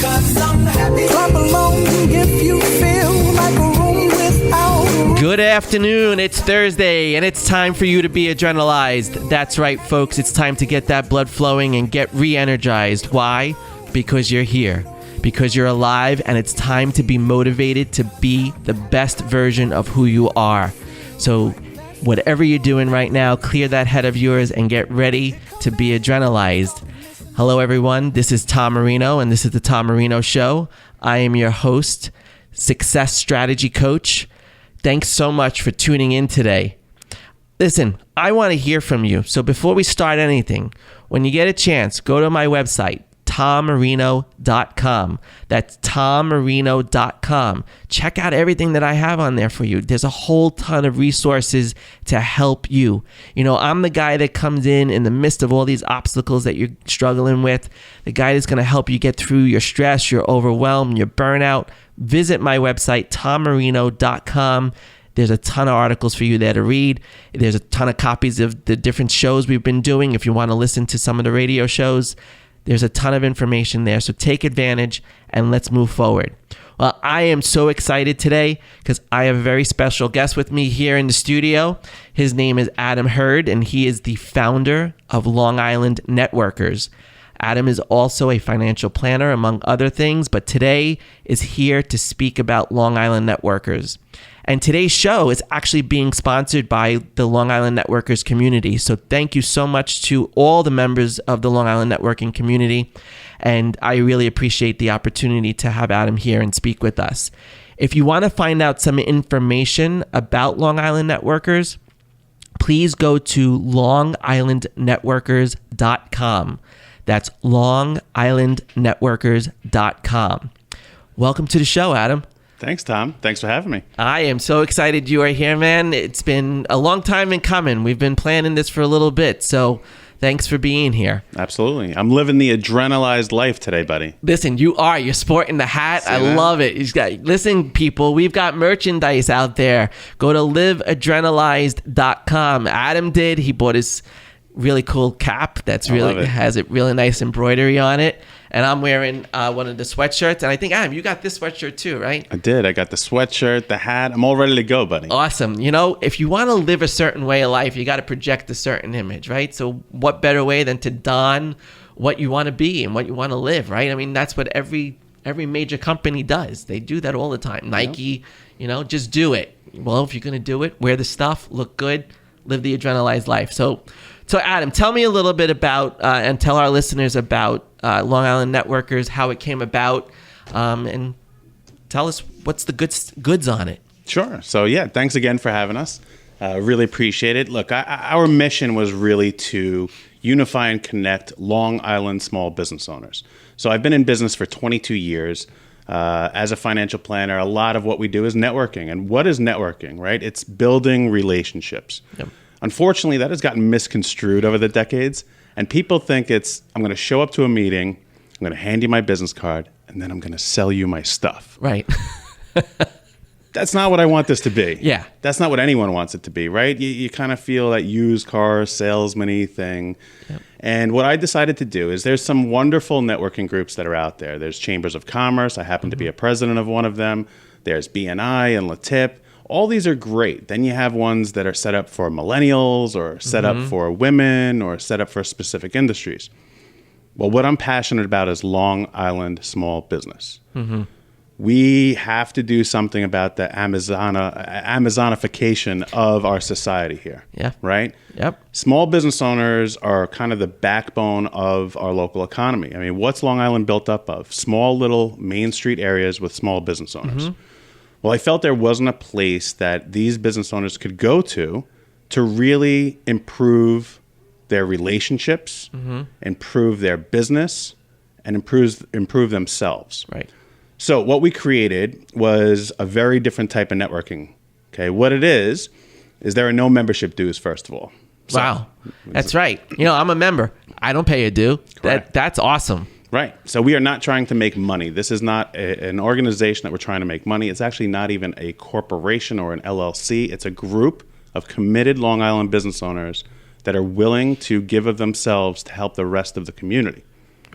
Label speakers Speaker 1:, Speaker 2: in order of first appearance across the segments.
Speaker 1: Clap along if you feel like a room without.
Speaker 2: Good afternoon. It's Thursday, and it's time for you to be adrenalized. That's right, folks. It's time to get that blood flowing and get re-energized. Why? Because you're here. Because you're alive, and it's time to be motivated to be the best version of who you are. So whatever you're doing right now, clear that head of yours and get ready to be adrenalized. Hello, everyone. This is Tom Marino, and this is the Tom Marino Show. I am your host, success strategy coach. Thanks so much for tuning in today. Listen, I want to hear from you. So before we start anything, when you get a chance, go to my website, tommarino.com. That's tommarino.com. Check out everything that I have on there for you. There's a whole ton of resources to help you. You know, I'm the guy that comes in the midst of all these obstacles that you're struggling with, the guy that's going to help you get through your stress, your overwhelm, your burnout. Visit my website, tommarino.com. There's a ton of articles for you there to read. There's a ton of copies of the different shows we've been doing if you want to listen to some of the radio shows. There's a ton of information there, so take advantage and let's move forward. Well, I am so excited today because I have a very special guest with me here in the studio. His name is Adam Hurd, and he is the founder of Long Island Networkers. Adam is also a financial planner, among other things, but today is here to speak about Long Island Networkers. And today's show is actually being sponsored by the Long Island Networkers community. So thank you so much to all the members of the Long Island Networking community. And I really appreciate the opportunity to have Adam here and speak with us. If you want to find out some information about Long Island Networkers, please go to longislandnetworkers.com. That's longislandnetworkers.com. Welcome to the show, Adam.
Speaker 3: Thanks, Tom. Thanks for having me.
Speaker 2: I am so excited you are here, man. It's been a long time in coming. We've been planning this for a little bit, so thanks for being here.
Speaker 3: Absolutely. I'm living the adrenalized life today, buddy.
Speaker 2: Listen, you are. You're sporting the hat. I love it. Listen, people, we've got merchandise out there. Go to liveadrenalized.com. Adam did. He bought his really cool cap that's really has a really nice embroidery on it. And I'm wearing one of the sweatshirts. And I think, Adam, you got this sweatshirt too, right?
Speaker 3: I did. I got the sweatshirt, the hat. I'm all ready to go, buddy.
Speaker 2: Awesome. You know, if you want to live a certain way of life, you got to project a certain image, right? So what better way than to don what you want to be and what you want to live, right? I mean, that's what every major company does. They do that all the time. Nike, you know, just do it. Well, if you're going to do it, wear the stuff, look good, live the adrenalized life. So Adam, tell me a little bit about and tell our listeners about Long Island Networkers, how it came about, and tell us what's the goods on it.
Speaker 3: Sure. So, yeah, thanks again for having us. Really appreciate it. Look, our mission was really to unify and connect Long Island small business owners. So I've been in business for 22 years. As a financial planner, a lot of what we do is networking. And what is networking, right? It's building relationships. Yep. Unfortunately, that has gotten misconstrued over the decades, and people think I'm going to show up to a meeting, I'm going to hand you my business card, and then I'm going to sell you my stuff.
Speaker 2: Right.
Speaker 3: That's not what I want this to be.
Speaker 2: Yeah.
Speaker 3: That's not what anyone wants it to be, right? You kind of feel that used car salesman-y thing. Yep. And what I decided to do is there's some wonderful networking groups that are out there. There's Chambers of Commerce. I happen to be a president of one of them. There's BNI and LaTip. All these are great. Then you have ones that are set up for millennials or set up for women or set up for specific industries. Well, what I'm passionate about is Long Island small business. Mm-hmm. We have to do something about the Amazonification of our society here.
Speaker 2: Yeah.
Speaker 3: Right?
Speaker 2: Yep.
Speaker 3: Small business owners are kind of the backbone of our local economy. I mean, what's Long Island built up of? Small little Main Street areas with small business owners. Mm-hmm. Well, I felt there wasn't a place that these business owners could go to really improve their relationships, improve their business, and improve themselves.
Speaker 2: Right.
Speaker 3: So what we created was a very different type of networking. Okay, what it is there are no membership dues, first of all. So,
Speaker 2: wow, that's right. You know, I'm a member. I don't pay a due. That's awesome.
Speaker 3: Right. So we are not trying to make money. This is not an organization that we're trying to make money. It's actually not even a corporation or an LLC. It's a group of committed Long Island business owners that are willing to give of themselves to help the rest of the community.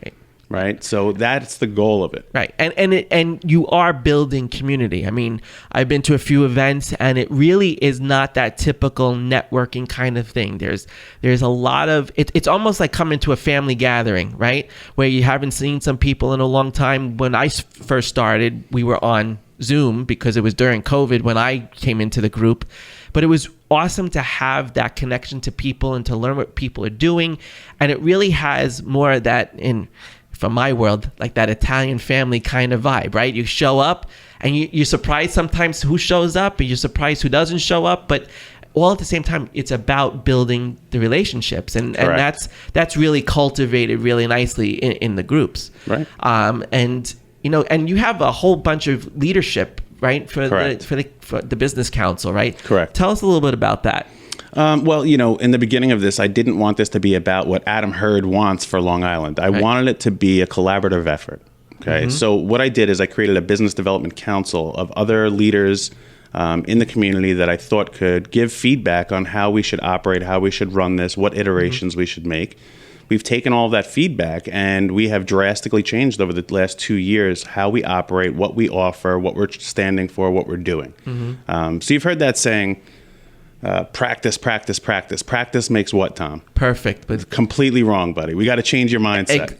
Speaker 2: Right.
Speaker 3: right? So that's the goal of it.
Speaker 2: Right. And you are building community. I mean, I've been to a few events, and it really is not that typical networking kind of thing. There's a lot of it's almost like coming to a family gathering, right? Where you haven't seen some people in a long time. When I first started, we were on Zoom because it was during COVID when I came into the group. But it was awesome to have that connection to people and to learn what people are doing. And it really has more of that from my world, like that Italian family kind of vibe, right? You show up and you're surprised sometimes who shows up, and you're surprised who doesn't show up. But all at the same time, it's about building the relationships. And that's really cultivated really nicely in the groups.
Speaker 3: Right.
Speaker 2: And you have a whole bunch of leadership, right, for the business council, right?
Speaker 3: Correct.
Speaker 2: Tell us a little bit about that.
Speaker 3: Well, in the beginning of this, I didn't want this to be about what Adam Hurd wants for Long Island. I wanted it to be a collaborative effort. Okay. So what I did is I created a business development council of other leaders in the community that I thought could give feedback on how we should operate, how we should run this, what iterations we should make. We've taken all that feedback, and we have drastically changed over the last 2 years how we operate, what we offer, what we're standing for, what we're doing. So you've heard that saying, practice, practice, practice. Practice makes what, Tom?
Speaker 2: Perfect. But
Speaker 3: completely wrong, buddy. We got to change your mindset.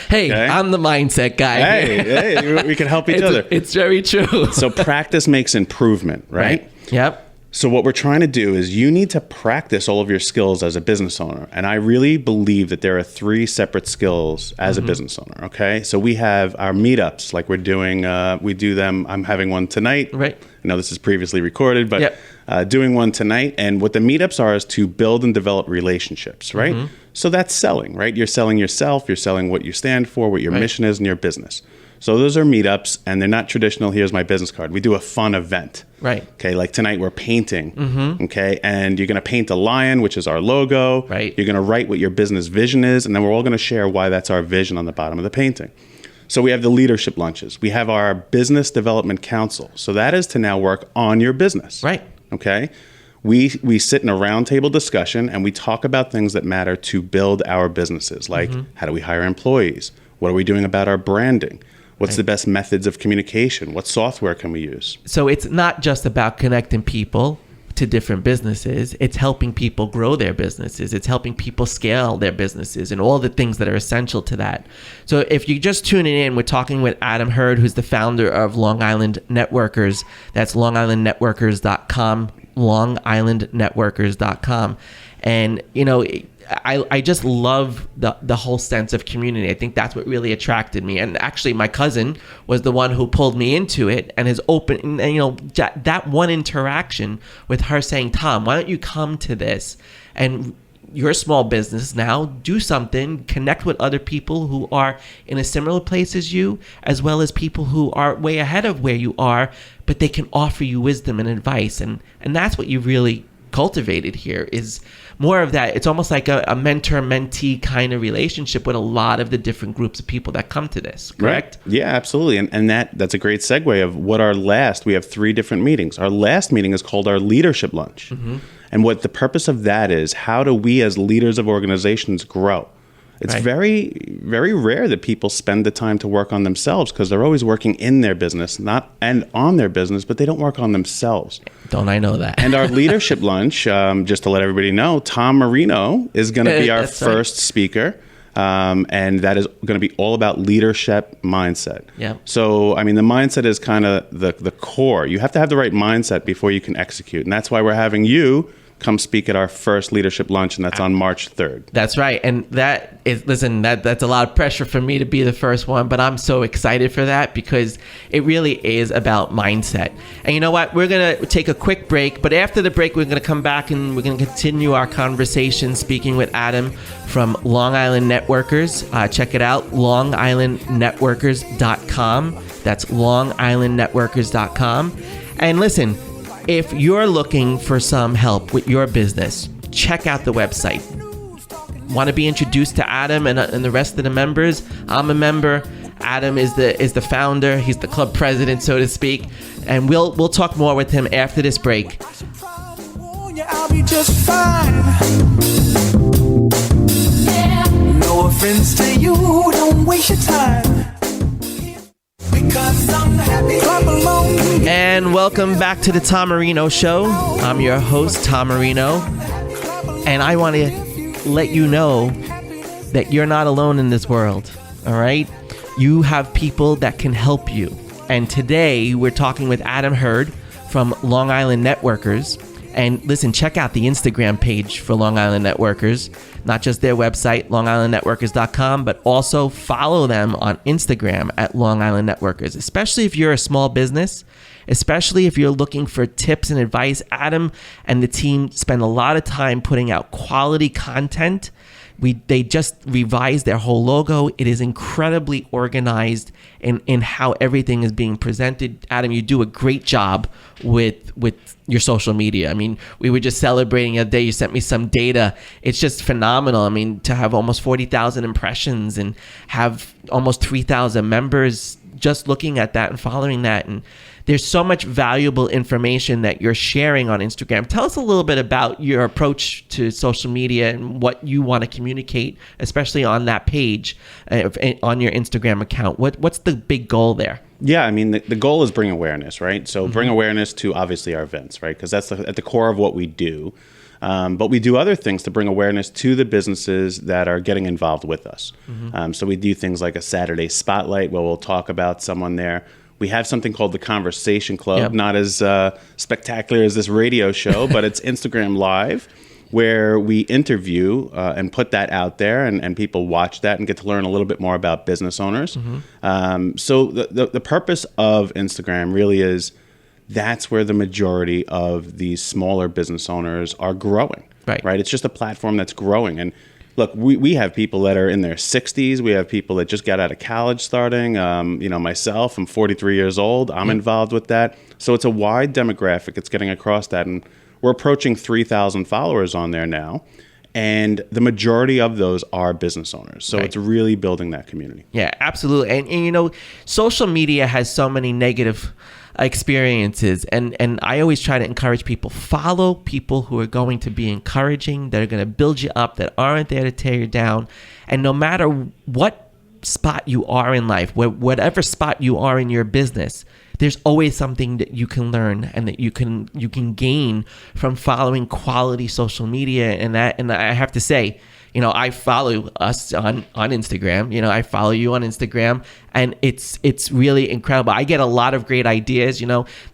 Speaker 2: Hey, okay? I'm the mindset guy.
Speaker 3: Hey, we can help each other.
Speaker 2: It's very true.
Speaker 3: So practice makes improvement, right?
Speaker 2: Yep.
Speaker 3: So what we're trying to do is you need to practice all of your skills as a business owner. And I really believe that there are 3 separate skills as a business owner, okay? So we have our meetups, like we're doing, we do them. I'm having one tonight.
Speaker 2: Right.
Speaker 3: I know this is previously recorded, but doing one tonight. And what the meetups are is to build and develop relationships, right? So that's selling, right? You're selling yourself. You're selling what you stand for, what your mission is in your business. So those are meetups, and they're not traditional, here's my business card. We do a fun event.
Speaker 2: Right.
Speaker 3: Okay, like tonight we're painting. Okay, and you're going to paint a lion, which is our logo.
Speaker 2: Right.
Speaker 3: You're going to write what your business vision is, and then we're all going to share why that's our vision on the bottom of the painting. So we have the leadership lunches. We have our business development council. So that is to now work on your business.
Speaker 2: Right.
Speaker 3: Okay. We sit in a roundtable discussion, and we talk about things that matter to build our businesses, like how do we hire employees? What are we doing about our branding? What's the best methods of communication? What software can we use?
Speaker 2: So it's not just about connecting people to different businesses. It's helping people grow their businesses. It's helping people scale their businesses and all the things that are essential to that. So if you're just tuning in, we're talking with Adam Hurd, who's the founder of Long Island Networkers. That's longislandnetworkers.com, longislandnetworkers.com. And, I just love the whole sense of community. I think that's what really attracted me. And actually, my cousin was the one who pulled me into it and has opened, that one interaction with her saying, Tom, why don't you come to this? And you're a small business now, do something, connect with other people who are in a similar place as you, as well as people who are way ahead of where you are, but they can offer you wisdom and advice. And that's what you really cultivated here, is more of that. It's almost like a mentor-mentee kind of relationship with a lot of the different groups of people that come to this, correct?
Speaker 3: Right. Yeah, absolutely. And that's a great segue of what we have 3 different meetings. Our last meeting is called our leadership lunch. And what the purpose of that is, how do we as leaders of organizations grow? It's very, very rare that people spend the time to work on themselves, because they're always working in their business, and on their business, but they don't work on themselves.
Speaker 2: Don't I know that?
Speaker 3: And our leadership lunch, just to let everybody know, Tom Marino is going to be our first speaker. And that is going to be all about leadership mindset.
Speaker 2: Yeah.
Speaker 3: So, I mean, the mindset is kind of the core. You have to have the right mindset before you can execute. And that's why we're having you come speak at our first leadership lunch, and that's on March 3rd.
Speaker 2: That's right. And that's a lot of pressure for me to be the first one, but I'm so excited for that, because it really is about mindset. And you know what? We're going to take a quick break, but after the break, we're going to come back and we're going to continue our conversation speaking with Adam from Long Island Networkers. Check it out, longislandnetworkers.com. That's longislandnetworkers.com. And listen, if you're looking for some help with your business, check out the website. Want to be introduced to Adam and the rest of the members? I'm a member. Adam is the founder. He's the club president, so to speak. And we'll talk more with him after this break.
Speaker 1: I'll be just fine. No my friends to you, don't waste your time. Because I'm happy. Clap along.
Speaker 2: And welcome back to the Tom Marino Show. I'm your host, Tom Marino. And I want to let you know that you're not alone in this world, all right? You have people that can help you. And today we're talking with Adam Hurd from Long Island Networkers. And listen, check out the Instagram page for Long Island Networkers, not just their website, longislandnetworkers.com, but also follow them on Instagram at Long Island Networkers, especially if you're a small business, especially if you're looking for tips and advice. Adam and the team spend a lot of time putting out quality content. They just revised their whole logo. It is incredibly organized in how everything is being presented. Adam, you do a great job with your social media. I mean, we were just celebrating the other day. You sent me some data. It's just phenomenal. I mean, to have almost 40,000 impressions and have almost 3,000 members just looking at that and following that. And there's so much valuable information that you're sharing on Instagram. Tell us a little bit about your approach to social media and what you want to communicate, especially on that page, on your Instagram account. What's the big goal there?
Speaker 3: Yeah, I mean, the goal is bring awareness, right? So bring awareness to obviously our events, right? Because that's at the core of what we do. But we do other things to bring awareness to the businesses that are getting involved with us. So we do things like a Saturday Spotlight where we'll talk about someone there. We have something called the Conversation Club, not as spectacular as this radio show, but it's Instagram Live, where we interview and put that out there, and people watch that and get to learn a little bit more about business owners. So the purpose of Instagram really is that's where the majority of these smaller business owners are growing, right? It's just a platform that's growing. And look, we have people that are in their 60s. We have people that just got out of college starting. Myself, I'm 43 years old. I'm involved with that. So it's a wide demographic. It's getting across that. And we're approaching 3,000 followers on there now. And the majority of those are business owners. So it's really building that community.
Speaker 2: Yeah, absolutely. And social media has so many negative experiences, and I always try to encourage people, follow people who are going to be encouraging, that are going to build you up, that aren't there to tear you down. And no matter what spot you are in life, whatever spot you are in your business, there's always something that you can learn and that you can gain from following quality social media. And I have to say, I follow us on Instagram. I follow you on Instagram, and it's really incredible. I get a lot of great ideas.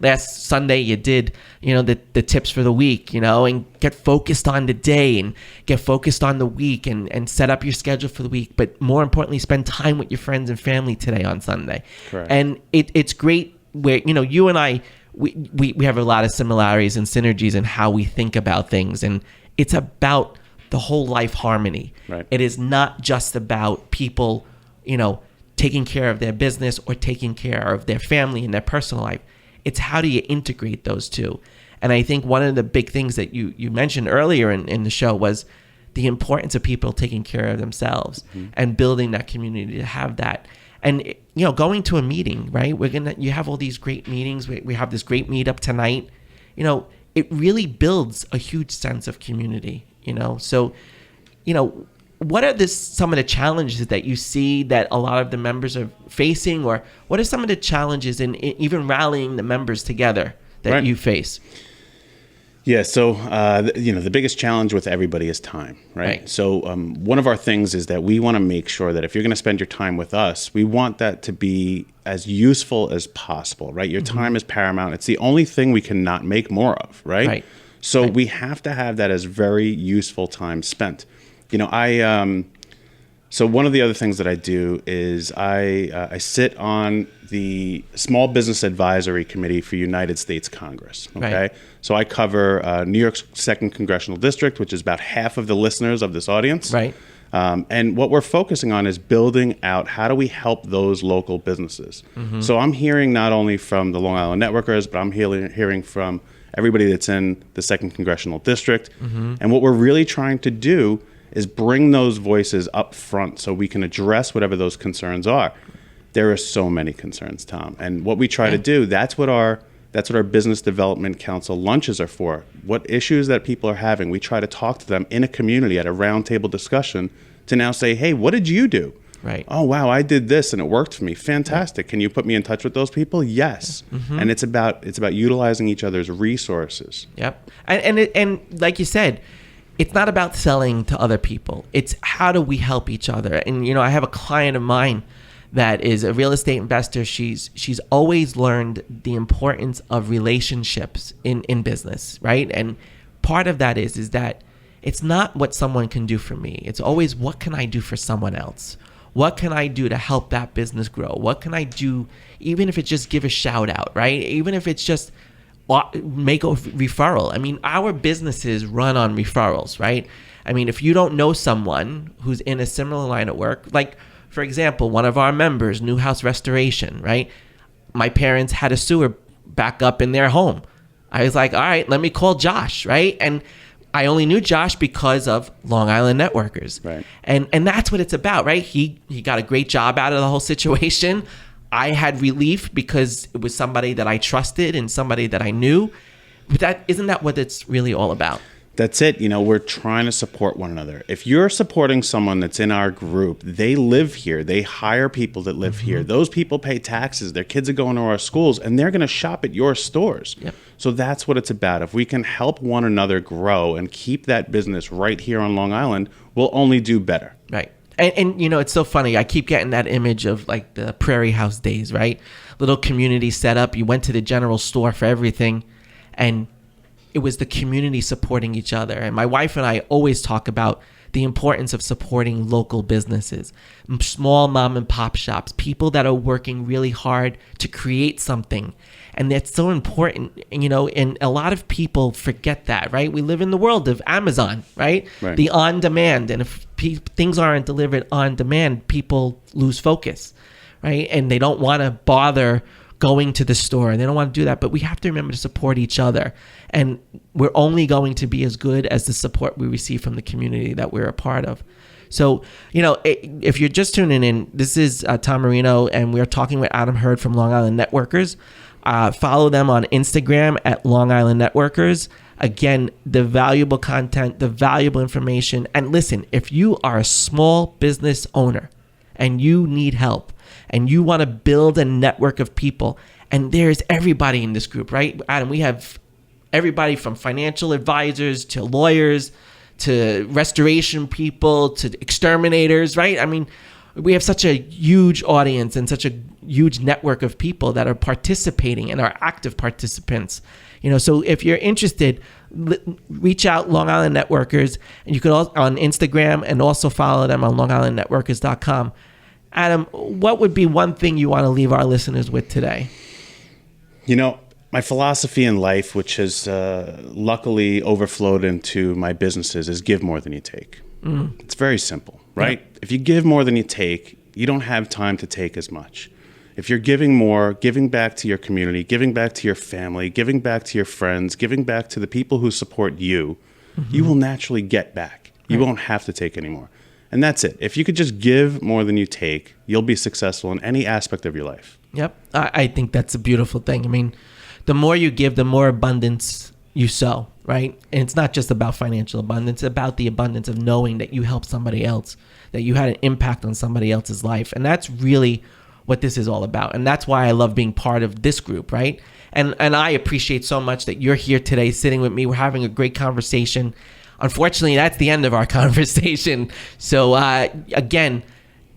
Speaker 2: Last Sunday you did, the tips for the week, and get focused on the day and get focused on the week and set up your schedule for the week. But more importantly, spend time with your friends and family today on Sunday.
Speaker 3: Correct.
Speaker 2: And it's great where, you and I, we have a lot of similarities and synergies in how we think about things. And it's about the whole life harmony.
Speaker 3: Right.
Speaker 2: It is not just about people, taking care of their business or taking care of their family and their personal life. It's how do you integrate those two? And I think one of the big things that you mentioned earlier in the show was the importance of people taking care of themselves and building that community to have that. And, going to a meeting, right? You have all these great meetings. We have this great meetup tonight. It really builds a huge sense of community. So, what are some of the challenges that you see that a lot of the members are facing, or what are some of the challenges in even rallying the members together that you face?
Speaker 3: Yeah, so the biggest challenge with everybody is time, right? So one of our things is that we want to make sure that if you're going to spend your time with us, we want that to be as useful as possible, right? Your time is paramount. It's the only thing we cannot make more of, right? So we have to have that as very useful time spent. So one of the other things that I do is I sit on the Small Business Advisory Committee for United States Congress. Okay, so I cover New York's 2nd Congressional District, which is about half of the listeners of this audience.
Speaker 2: Right.
Speaker 3: And what we're focusing on is building out how do we help those local businesses. So I'm hearing not only from the Long Island Networkers, but I'm hearing from everybody that's in the 2nd Congressional District. And what we're really trying to do is bring those voices up front so we can address whatever those concerns are. There are so many concerns, Tom. And what we try to do, that's what our Business Development Council lunches are for. What issues that people are having, we try to talk to them in a community at a roundtable discussion to now say, hey, what did you do?
Speaker 2: Right.
Speaker 3: Oh, wow, I did this and it worked for me. Fantastic. Can you put me in touch with those people? Yes. And it's about utilizing each other's resources.
Speaker 2: Yep. And like you said, it's not about selling to other people. It's how do we help each other? And, I have a client of mine that is a real estate investor. She's always learned the importance of relationships in business, right? And part of that is that it's not what someone can do for me. It's always, what can I do for someone else? What can I do to help that business grow? What can I do, even if it's just give a shout out, right? Even if it's just make a referral. I mean, our businesses run on referrals, right? I mean, if you don't know someone who's in a similar line of work, like, for example, one of our members, New House Restoration, right? My parents had a sewer back up in their home. I was like, all right, let me call Josh, right? And I only knew Josh because of Long Island Networkers.
Speaker 3: Right.
Speaker 2: And that's what it's about, right? He got a great job out of the whole situation. I had relief because it was somebody that I trusted and somebody that I knew. But isn't that what it's really all about?
Speaker 3: That's it. We're trying to support one another. If you're supporting someone that's in our group, they live here. They hire people that live here. Those people pay taxes. Their kids are going to our schools, and they're going to shop at your stores.
Speaker 2: Yep.
Speaker 3: So that's what it's about. If we can help one another grow and keep that business right here on Long Island, we'll only do better.
Speaker 2: Right. And it's so funny. I keep getting that image of like the Prairie House days, right? Little community set up. You went to the general store for everything, and it was the community supporting each other. And my wife and I always talk about the importance of supporting local businesses, small mom and pop shops, people that are working really hard to create something. And that's so important, and a lot of people forget that, right? We live in the world of Amazon, right? The on demand. And if things aren't delivered on demand, people lose focus, right? And they don't want to bother going to the store. They don't want to do that. But we have to remember to support each other. And we're only going to be as good as the support we receive from the community that we're a part of. So, if you're just tuning in, this is Tom Marino, and we're talking with Adam Hurd from Long Island Networkers. Follow them on Instagram at Long Island Networkers. Again, the valuable content, the valuable information. And listen, if you are a small business owner and you need help and you want to build a network of people, and there's everybody in this group, right? Adam, we have everybody from financial advisors to lawyers to restoration people to exterminators, right? I mean, we have such a huge audience and such a huge network of people that are participating and are active participants. So if you're interested, reach out, Long Island Networkers, and you could also on Instagram and also follow them on longislandnetworkers.com. Adam, what would be one thing you want to leave our listeners with today?
Speaker 3: My philosophy in life, which has luckily overflowed into my businesses, is give more than you take. It's very simple, right? Yep. If you give more than you take, you don't have time to take as much. If you're giving more, giving back to your community, giving back to your family, giving back to your friends, giving back to the people who support you, you will naturally get back. You won't have to take anymore. And that's it. If you could just give more than you take, you'll be successful in any aspect of your life.
Speaker 2: Yep. I think that's a beautiful thing. I mean, the more you give, the more abundance you sow, right? And it's not just about financial abundance, it's about the abundance of knowing that you helped somebody else, that you had an impact on somebody else's life. And that's really what this is all about. And that's why I love being part of this group, right? And I appreciate so much that you're here today sitting with me. We're having a great conversation. Unfortunately, that's the end of our conversation. So again,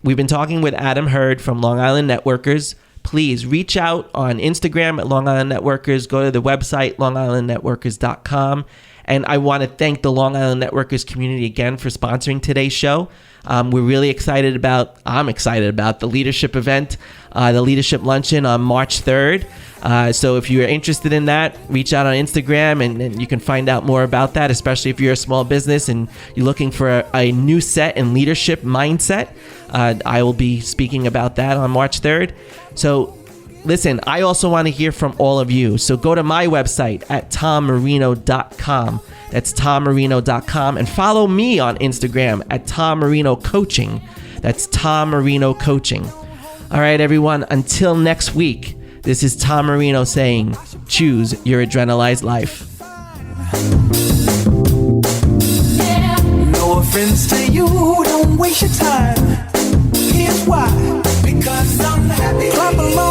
Speaker 2: we've been talking with Adam Hurd from Long Island Networkers. Please reach out on Instagram at Long Island Networkers. Go to the website, longislandnetworkers.com. And I want to thank the Long Island Networkers community again for sponsoring today's show. I'm excited about the leadership event, the leadership luncheon on March 3rd. So if you're interested in that, reach out on Instagram and you can find out more about that, especially if you're a small business and you're looking for a new set and leadership mindset. I will be speaking about that on March 3rd. So listen, I also want to hear from all of you. So go to my website at tommarino.com. That's tommarino.com. And follow me on Instagram at Tom Marino Coaching. That's Tom Marino Coaching. All right, everyone. Until next week, this is Tom Marino saying, choose your adrenalized life.
Speaker 1: No offense to you, don't don't waste your time. Here's why. Because I'm happy. Clap along.